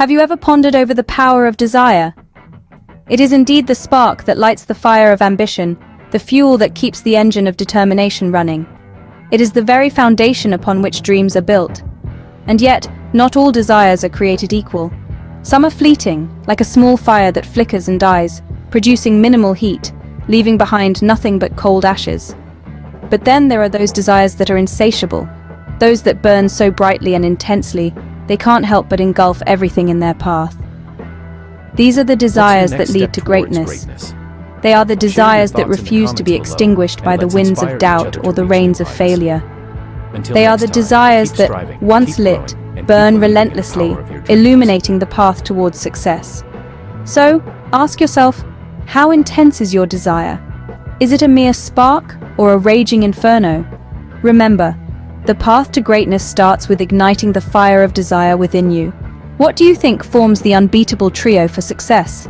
Have you ever pondered over the power of desire? It is indeed the spark that lights the fire of ambition, the fuel that keeps the engine of determination running. It is the very foundation upon which dreams are built. And yet, not all desires are created equal. Some are fleeting, like a small fire that flickers and dies, producing minimal heat, leaving behind nothing but cold ashes. But then there are those desires that are insatiable, those that burn so brightly and intensely, they can't help but engulf everything in their path. These are the desires that lead to greatness. They are the desires that refuse to be extinguished by the winds of doubt or the rains of failure. They are the desires that, once lit, burn relentlessly, illuminating the path towards success. So, ask yourself, how intense is your desire? Is it a mere spark or a raging inferno? Remember, the path to greatness starts with igniting the fire of desire within you. What do you think forms the unbeatable trio for success?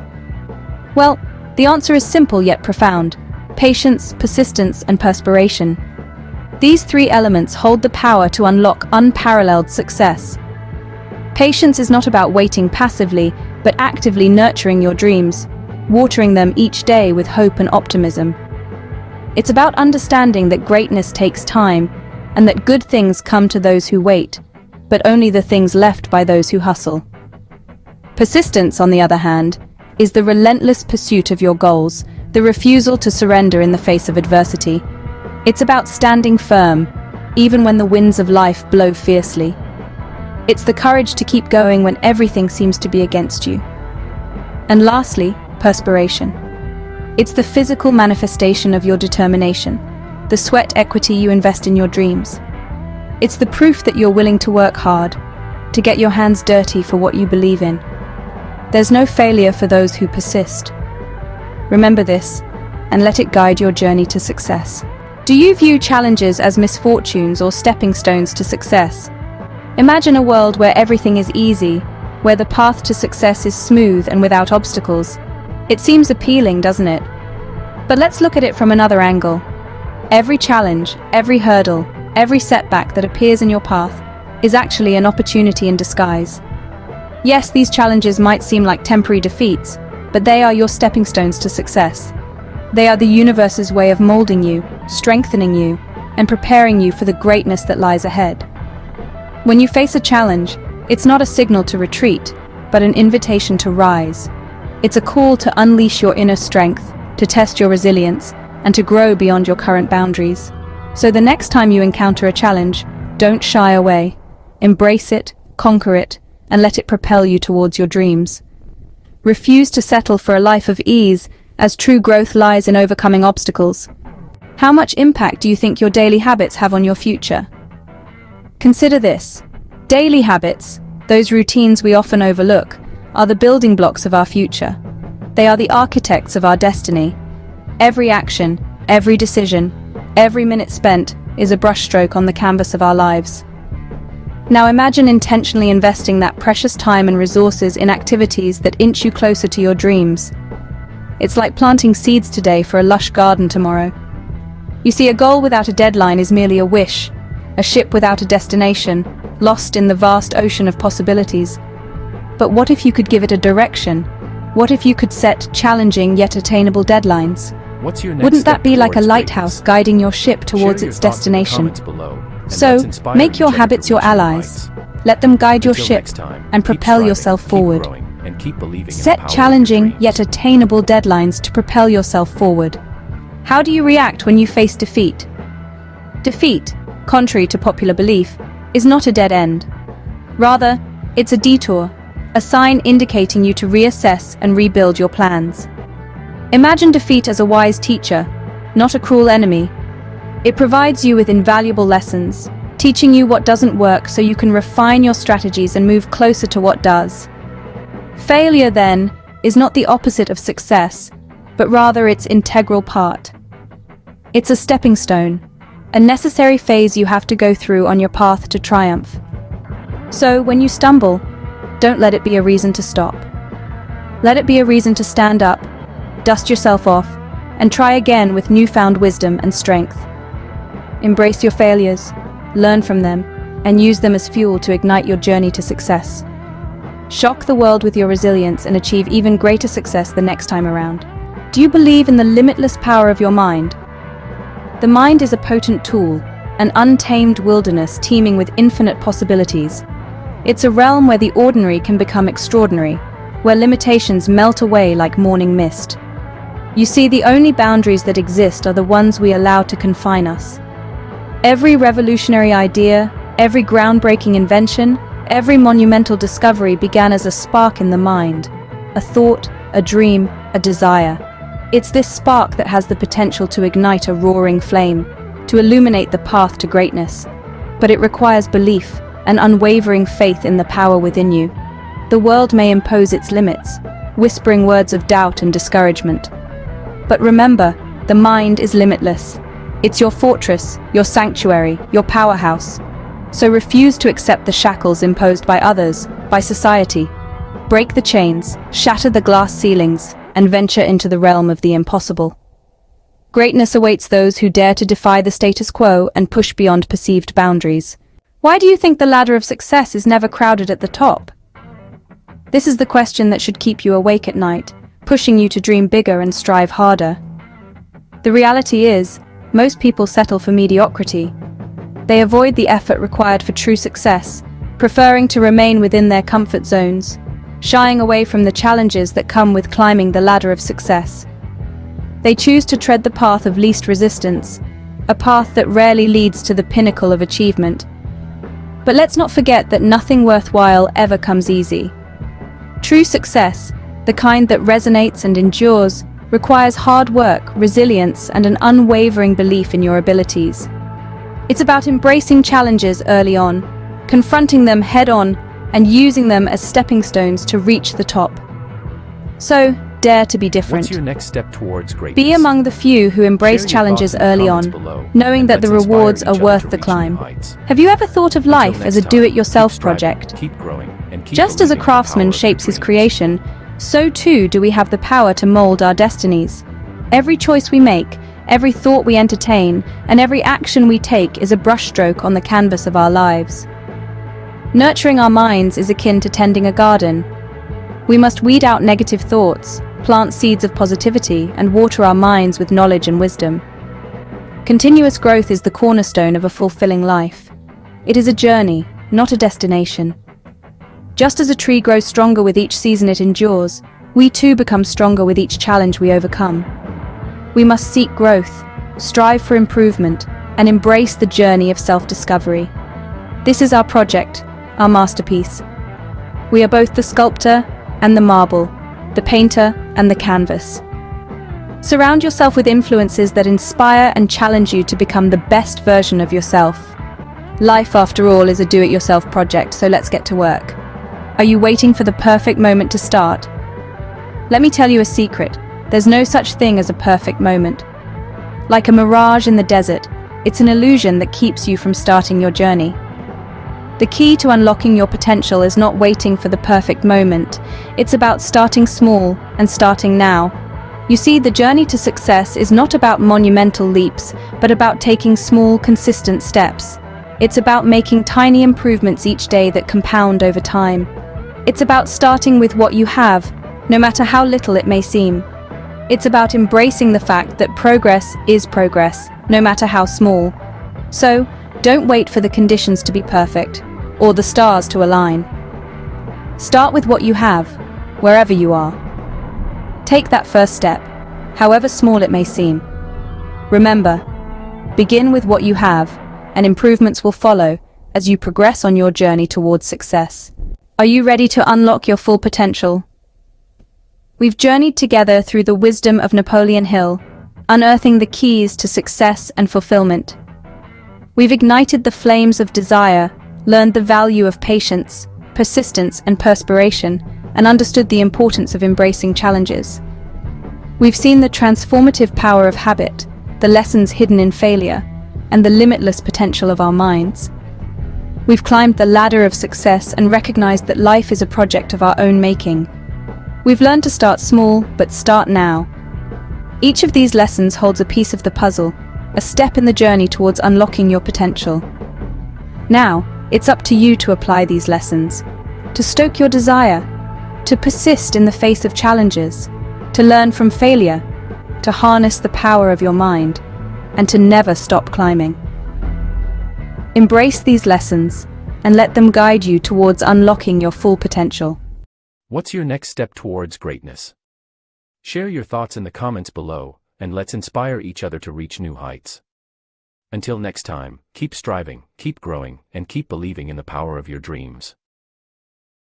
Well, the answer is simple yet profound: patience, persistence, and perspiration. These three elements hold the power to unlock unparalleled success. Patience is not about waiting passively, but actively nurturing your dreams, watering them each day with hope and optimism. It's about understanding that greatness takes time, and that good things come to those who wait, but only the things left by those who hustle. Persistence, on the other hand, is the relentless pursuit of your goals, the refusal to surrender in the face of adversity. It's about standing firm, even when the winds of life blow fiercely. It's the courage to keep going when everything seems to be against you. And lastly, perspiration. It's the physical manifestation of your determination, the sweat equity you invest in your dreams. It's the proof that you're willing to work hard, to get your hands dirty for what you believe in. There's no failure for those who persist. Remember this, and let it guide your journey to success. Do you view challenges as misfortunes or stepping stones to success? Imagine a world where everything is easy, where the path to success is smooth and without obstacles. It seems appealing, doesn't it? But let's look at it from another angle. Every challenge, every hurdle, every setback that appears in your path is actually an opportunity in disguise. Yes, these challenges might seem like temporary defeats, but they are your stepping stones to success. They are the universe's way of molding you, strengthening you, and preparing you for the greatness that lies ahead. When you face a challenge, it's not a signal to retreat, but an invitation to rise. It's a call to unleash your inner strength, to test your resilience, and to grow beyond your current boundaries. So the next time you encounter a challenge, don't shy away. Embrace it, conquer it, and let it propel you towards your dreams. Refuse to settle for a life of ease, as true growth lies in overcoming obstacles. How much impact do you think your daily habits have on your future? Consider this. Daily habits, those routines we often overlook, are the building blocks of our future. They are the architects of our destiny. Every action, every decision, every minute spent is a brushstroke on the canvas of our lives. Now imagine intentionally investing that precious time and resources in activities that inch you closer to your dreams. It's like planting seeds today for a lush garden tomorrow. You see, a goal without a deadline is merely a wish, a ship without a destination, lost in the vast ocean of possibilities. But what if you could give it a direction? What if you could set challenging yet attainable deadlines? Wouldn't that be like a lighthouse guiding your ship towards its destination? So, make your habits your allies. Let them guide your ship and propel yourself forward. Set challenging yet attainable deadlines to propel yourself forward. How do you react when you face defeat? Defeat, contrary to popular belief, is not a dead end. Rather, it's a detour, a sign indicating you to reassess and rebuild your plans. Imagine defeat as a wise teacher, not a cruel enemy. It provides you with invaluable lessons, teaching you what doesn't work so you can refine your strategies and move closer to what does. Failure, then, is not the opposite of success, but rather its integral part. It's a stepping stone, a necessary phase you have to go through on your path to triumph. So, when you stumble, don't let it be a reason to stop. Let it be a reason to stand up, dust yourself off, and try again with newfound wisdom and strength. Embrace your failures, learn from them, and use them as fuel to ignite your journey to success. shock the world with your resilience, and achieve even greater success the next time around. Do you believe in the limitless power of your mind? The mind is a potent tool, an untamed wilderness teeming with infinite possibilities. It's a realm where the ordinary can become extraordinary, where limitations melt away like morning mist. You see, the only boundaries that exist are the ones we allow to confine us. Every revolutionary idea, every groundbreaking invention, every monumental discovery began as a spark in the mind, a thought, a dream, a desire. It's this spark that has the potential to ignite a roaring flame, to illuminate the path to greatness. But it requires belief, an unwavering faith in the power within you. The world may impose its limits, whispering words of doubt and discouragement. But remember, the mind is limitless. It's your fortress, your sanctuary, your powerhouse. So refuse to accept the shackles imposed by others, by society. Break the chains, shatter the glass ceilings, and venture into the realm of the impossible. Greatness awaits those who dare to defy the status quo and push beyond perceived boundaries. Why do you think the ladder of success is never crowded at the top? This is the question that should keep you awake at night, pushing you to dream bigger and strive harder. The reality is, most people settle for mediocrity. They avoid the effort required for true success, preferring to remain within their comfort zones, shying away from the challenges that come with climbing the ladder of success. They choose to tread the path of least resistance, a path that rarely leads to the pinnacle of achievement. But let's not forget that nothing worthwhile ever comes easy. True success, the kind that resonates and endures, requires hard work, resilience, and an unwavering belief in your abilities. It's about embracing challenges early on, confronting them head-on, and using them as stepping stones to reach the top. So, dare to be different. What's your next step towards greatness? Be among the few who embrace challenges early on, knowing that the rewards are worth the climb. Have you ever thought of life as a do-it-yourself project? Keep growing and keep Just as a believing in the craftsman power of shapes your his dreams. creation, so too do we have the power to mold our destinies. Every choice we make, every thought we entertain, and every action we take is a brushstroke on the canvas of our lives. Nurturing our minds is akin to tending a garden. We must weed out negative thoughts, plant seeds of positivity, and water our minds with knowledge and wisdom. Continuous growth is the cornerstone of a fulfilling life. It is a journey, not a destination. Just as a tree grows stronger with each season it endures, we too become stronger with each challenge we overcome. We must seek growth, strive for improvement, and embrace the journey of self-discovery. This is our project, our masterpiece. We are both the sculptor and the marble, the painter and the canvas. Surround yourself with influences that inspire and challenge you to become the best version of yourself. Life, after all, is a do-it-yourself project, so let's get to work. Are you waiting for the perfect moment to start? Let me tell you a secret. There's no such thing as a perfect moment. Like a mirage in the desert, it's an illusion that keeps you from starting your journey. The key to unlocking your potential is not waiting for the perfect moment. It's about starting small and starting now. You see, the journey to success is not about monumental leaps, but about taking small, consistent steps. It's about making tiny improvements each day that compound over time. It's about starting with what you have, no matter how little it may seem. It's about embracing the fact that progress is progress, no matter how small. So, don't wait for the conditions to be perfect, or the stars to align. Start with what you have, wherever you are. Take that first step, however small it may seem. Remember, begin with what you have, and improvements will follow as you progress on your journey towards success. Are you ready to unlock your full potential? We've journeyed together through the wisdom of Napoleon Hill, unearthing the keys to success and fulfillment. We've ignited the flames of desire, learned the value of patience, persistence, and perspiration, and understood the importance of embracing challenges. We've seen the transformative power of habit, the lessons hidden in failure, and the limitless potential of our minds. We've climbed the ladder of success and recognized that life is a project of our own making. We've learned to start small, but start now. Each of these lessons holds a piece of the puzzle, a step in the journey towards unlocking your potential. Now, it's up to you to apply these lessons. to stoke your desire, to persist in the face of challenges, to learn from failure, to harness the power of your mind, and to never stop climbing. Embrace these lessons and let them guide you towards unlocking your full potential. What's your next step towards greatness? Share your thoughts in the comments below, and let's inspire each other to reach new heights. Until next time, keep striving, keep growing, and keep believing in the power of your dreams.